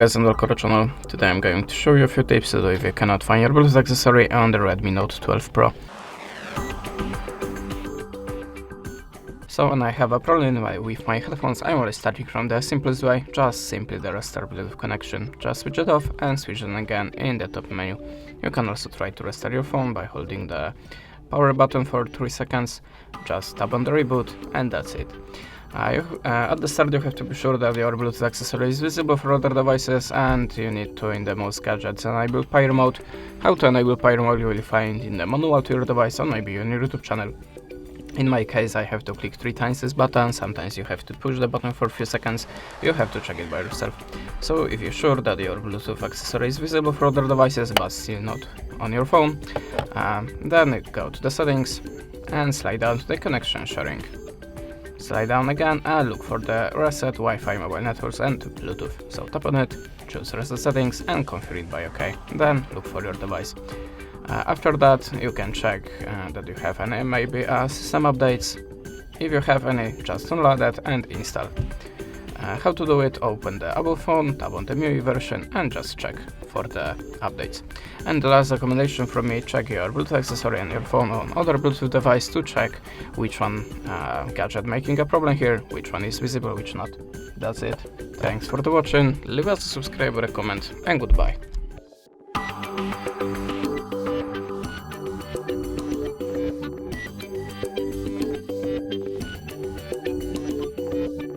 Guys, and welcome to the channel. Today I'm going to show you a few tips so if you cannot find your Bluetooth accessory on the Redmi Note 12 Pro. So when I have a problem with my headphones, I'm always starting from the simplest way, just simply the restart Bluetooth connection. Just switch it off and switch it again in the top menu. You can also try to restart your phone by holding the power button for 3 seconds, just tap on the reboot, and that's it. At the start you have to be sure that your Bluetooth accessory is visible for other devices, and you need to, in the most gadgets, enable Pyro Mode. How to enable Pyro Mode you will find in the manual to your device or maybe on your YouTube channel. In my case, I have to click 3 times this button. Sometimes you have to push the button for a few seconds. You have to check it by yourself. So if you're sure that your Bluetooth accessory is visible for other devices but still not on your phone, then go to the settings and slide down to the connection sharing. Slide down again and look for the Reset Wi-Fi Mobile Networks and Bluetooth. So tap on it, choose Reset Settings and configure it by OK. Then look for your device. After that, you can check that you have any maybe system updates. If you have any, just download that and install. How to do it? Open the Apple phone, tap on the MIUI version and just check for the updates. And the last recommendation from me, check your Bluetooth accessory on your phone or on other Bluetooth device to check which one gadget making a problem here, which one is visible, which not. That's it. Thanks for watching, leave us a subscribe or a comment, and goodbye.